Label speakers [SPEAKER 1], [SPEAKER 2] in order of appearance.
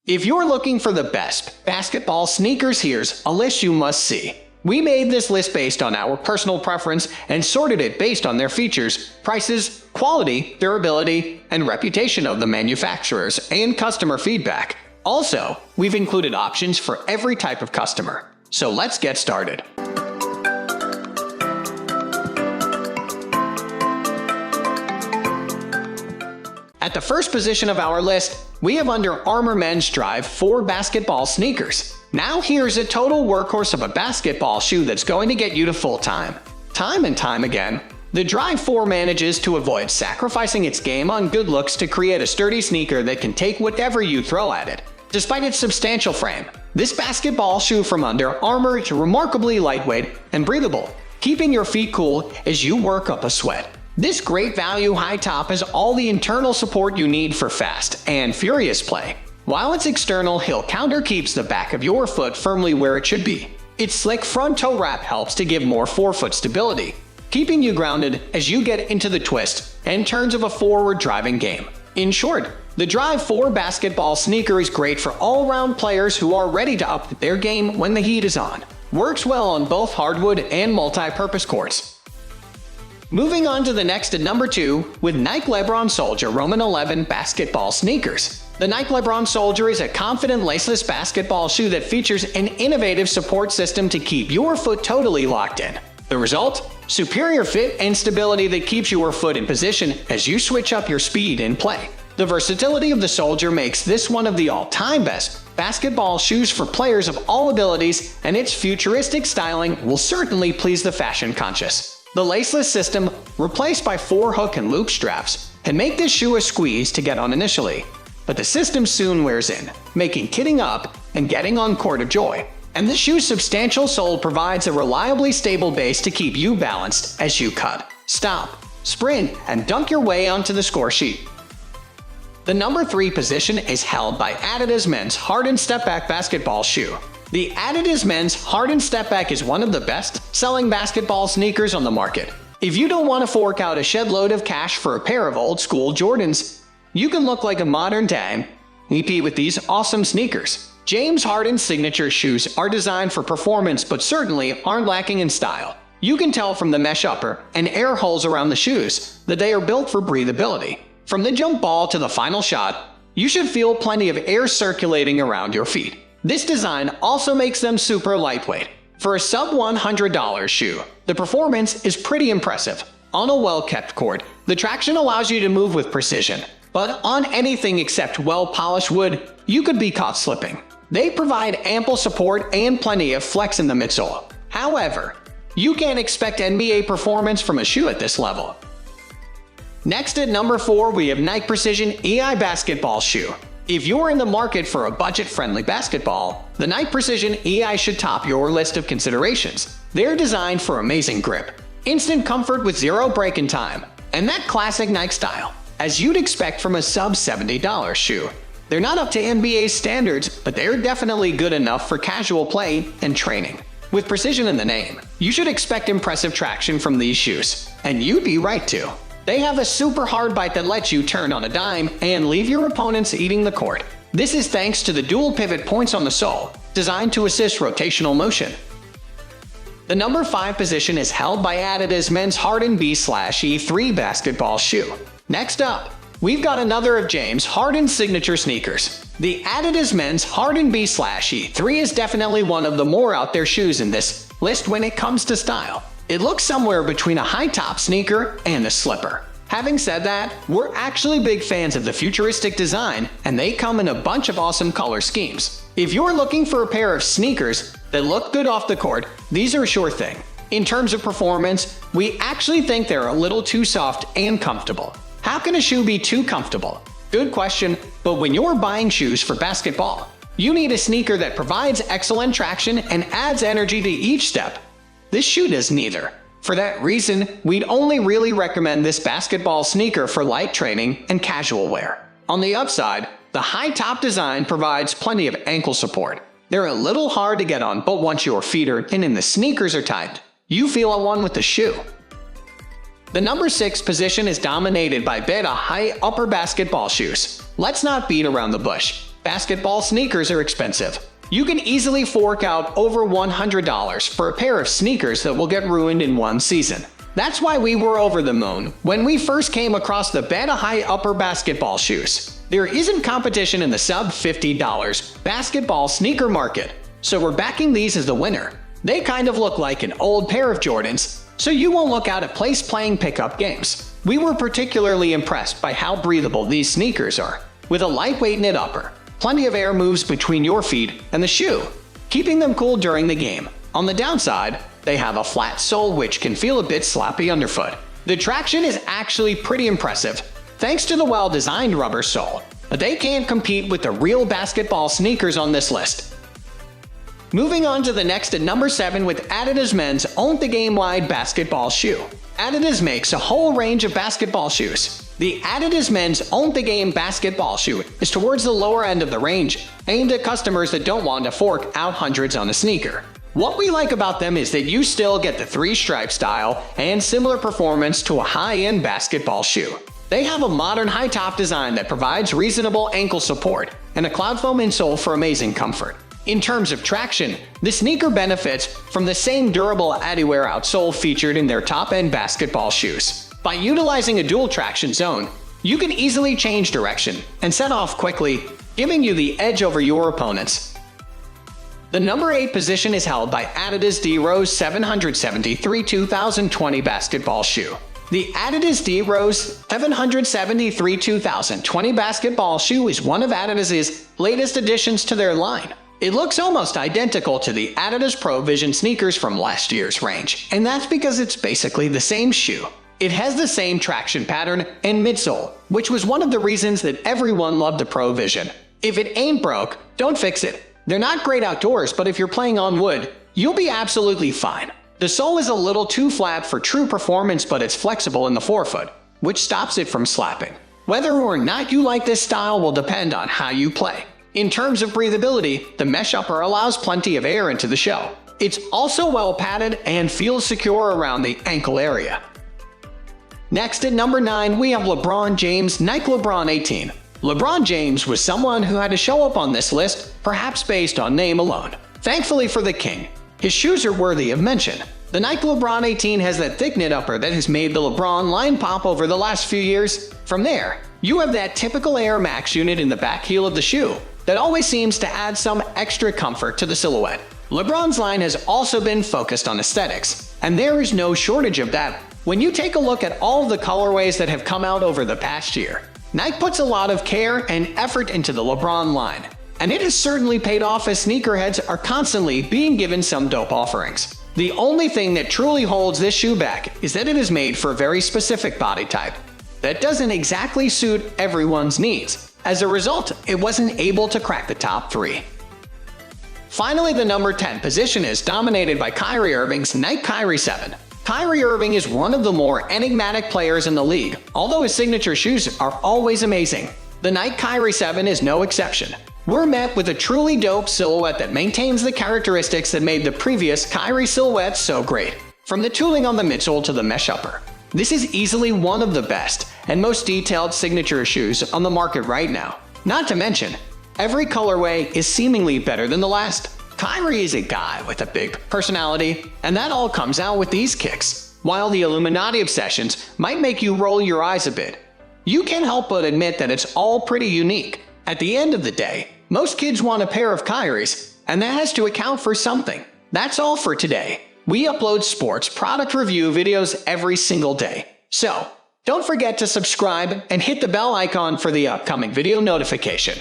[SPEAKER 1] If you're looking for the best basketball sneakers, here's a list you must see. We made this list based on our personal preference and sorted it based on their features, prices, quality, durability, and reputation of the manufacturers and customer feedback. Also, we've included options for every type of customer. So let's get started. At the first position of our list, we have Under Armour Men's Drive 4 basketball sneakers. Now here's a total workhorse of a basketball shoe that's going to get you to full time. Time and time again, the Drive 4 manages to avoid sacrificing its game on good looks to create a sturdy sneaker that can take whatever you throw at it. Despite its substantial frame, this basketball shoe from Under Armour is remarkably lightweight and breathable, keeping your feet cool as you work up a sweat. This great value high top has all the internal support you need for fast and furious play, while its external heel counter keeps the back of your foot firmly where it should be. Its slick front toe wrap helps to give more forefoot stability, keeping you grounded as you get into the twists and turns of a forward driving game. In short, the Drive 4 basketball sneaker is great for all-around players who are ready to up their game when the heat is on. Works well on both hardwood and multi-purpose courts. Moving on to the next at number 2, with Nike Lebron Soldier Roman 11 basketball sneakers. The Nike Lebron Soldier is a confident laceless basketball shoe that features an innovative support system to keep your foot totally locked in. The result? Superior fit and stability that keeps your foot in position as you switch up your speed in play. The versatility of the Soldier makes this one of the all-time best basketball shoes for players of all abilities, and its futuristic styling will certainly please the fashion-conscious. The laceless system, replaced by 4 hook and loop straps, can make this shoe a squeeze to get on initially. But the system soon wears in, making kitting up and getting on court a joy. And the shoe's substantial sole provides a reliably stable base to keep you balanced as you cut, stop, sprint, and dunk your way onto the score sheet. The number 3 position is held by Adidas Men's Hardened Stepback basketball shoe. The Adidas Men's Hardened Stepback is one of the best-selling basketball sneakers on the market. If you don't want to fork out a shed load of cash for a pair of old-school Jordans, you can look like a modern-day EP with these awesome sneakers. James Harden's signature shoes are designed for performance but certainly aren't lacking in style. You can tell from the mesh upper and air holes around the shoes that they are built for breathability. From the jump ball to the final shot, you should feel plenty of air circulating around your feet. This design also makes them super lightweight. For a sub-$100 shoe, the performance is pretty impressive. On a well-kept court, the traction allows you to move with precision, but on anything except well-polished wood, you could be caught slipping. They provide ample support and plenty of flex in the midsole. However, you can't expect NBA performance from a shoe at this level. Next at number 4, we have Nike Precision EI basketball shoe. If you're in the market for a budget-friendly basketball, the Nike Precision EI should top your list of considerations. They're designed for amazing grip, instant comfort with zero break-in time, and that classic Nike style, as you'd expect from a sub-$70 shoe. They're not up to NBA standards, but they're definitely good enough for casual play and training. With precision in the name, you should expect impressive traction from these shoes, and you'd be right to. They have a super hard bite that lets you turn on a dime and leave your opponents eating the court. This is thanks to the dual pivot points on the sole, designed to assist rotational motion. The number 5 position is held by Adidas Mens Heart B/E3 basketball shoe. Next up, we've got another of James Harden's signature sneakers. The Adidas Mens Heart B/E3 is definitely one of the more out there shoes in this list when it comes to style. It looks somewhere between a high-top sneaker and a slipper. Having said that, we're actually big fans of the futuristic design, and they come in a bunch of awesome color schemes. If you're looking for a pair of sneakers that look good off the court, these are a sure thing. In terms of performance, we actually think they're a little too soft and comfortable. How can a shoe be too comfortable? Good question, but when you're buying shoes for basketball, you need a sneaker that provides excellent traction and adds energy to each step. This shoe does neither. For that reason, we'd only really recommend this basketball sneaker for light training and casual wear. On the upside, the high top design provides plenty of ankle support. They're a little hard to get on, but once your feet are in and the sneakers are tight, you feel at one with the shoe. The number 6 position is dominated by Beita high upper basketball shoes. Let's not beat around the bush. Basketball sneakers are expensive. You can easily fork out over $100 for a pair of sneakers that will get ruined in one season. That's why we were over the moon when we first came across the Beita high upper basketball shoes. There isn't competition in the sub $50 basketball sneaker market, so we're backing these as the winner. They kind of look like an old pair of Jordans, so you won't look out of place playing pickup games. We were particularly impressed by how breathable these sneakers are, with a lightweight knit upper. Plenty of air moves between your feet and the shoe, keeping them cool during the game. On the downside, they have a flat sole which can feel a bit sloppy underfoot. The traction is actually pretty impressive, thanks to the well-designed rubber sole, but they can't compete with the real basketball sneakers on this list. Moving on to the next at number 7 with Adidas Men's Ownthegame wide basketball shoe. Adidas makes a whole range of basketball shoes. The Adidas Men's Ownthegame basketball shoe is towards the lower end of the range, aimed at customers that don't want to fork out hundreds on a sneaker. What we like about them is that you still get the 3-stripe style and similar performance to a high-end basketball shoe. They have a modern high-top design that provides reasonable ankle support and a cloud foam insole for amazing comfort. In terms of traction, the sneaker benefits from the same durable Adiwear outsole featured in their top-end basketball shoes. By utilizing a dual traction zone, you can easily change direction and set off quickly, giving you the edge over your opponents. The number 8 position is held by Adidas DRose 773 2020 basketball shoe. The Adidas DRose 773 2020 basketball shoe is one of Adidas's latest additions to their line. It looks almost identical to the Adidas Pro Vision sneakers from last year's range, and that's because it's basically the same shoe. It has the same traction pattern and midsole, which was one of the reasons that everyone loved the Pro Vision. If it ain't broke, don't fix it. They're not great outdoors, but if you're playing on wood, you'll be absolutely fine. The sole is a little too flat for true performance, but it's flexible in the forefoot, which stops it from slapping. Whether or not you like this style will depend on how you play. In terms of breathability, the mesh upper allows plenty of air into the shell. It's also well padded and feels secure around the ankle area. Next at number 9, we have LeBron James Nike LeBron 18. LeBron James was someone who had to show up on this list, perhaps based on name alone. Thankfully for the king, his shoes are worthy of mention. The Nike LeBron 18 has that thick knit upper that has made the LeBron line pop over the last few years. From there, you have that typical Air Max unit in the back heel of the shoe that always seems to add some extra comfort to the silhouette. LeBron's line has also been focused on aesthetics, and there is no shortage of that when you take a look at all of the colorways that have come out over the past year. Nike puts a lot of care and effort into the LeBron line, and it has certainly paid off as sneakerheads are constantly being given some dope offerings. The only thing that truly holds this shoe back is that it is made for a very specific body type that doesn't exactly suit everyone's needs. As a result, it wasn't able to crack the top 3. Finally, the number 10 position is dominated by Kyrie Irving's Nike Kyrie 7. Kyrie Irving is one of the more enigmatic players in the league, although his signature shoes are always amazing. The Nike Kyrie 7 is no exception. We're met with a truly dope silhouette that maintains the characteristics that made the previous Kyrie silhouettes so great, from the tooling on the midsole to the mesh upper. This is easily one of the best and most detailed signature shoes on the market right now. Not to mention, every colorway is seemingly better than the last. Kyrie is a guy with a big personality, and that all comes out with these kicks. While the Illuminati obsessions might make you roll your eyes a bit, you can't help but admit that it's all pretty unique. At the end of the day, most kids want a pair of Kyries, and that has to account for something. That's all for today. We upload sports product review videos every single day, so don't forget to subscribe and hit the bell icon for the upcoming video notification.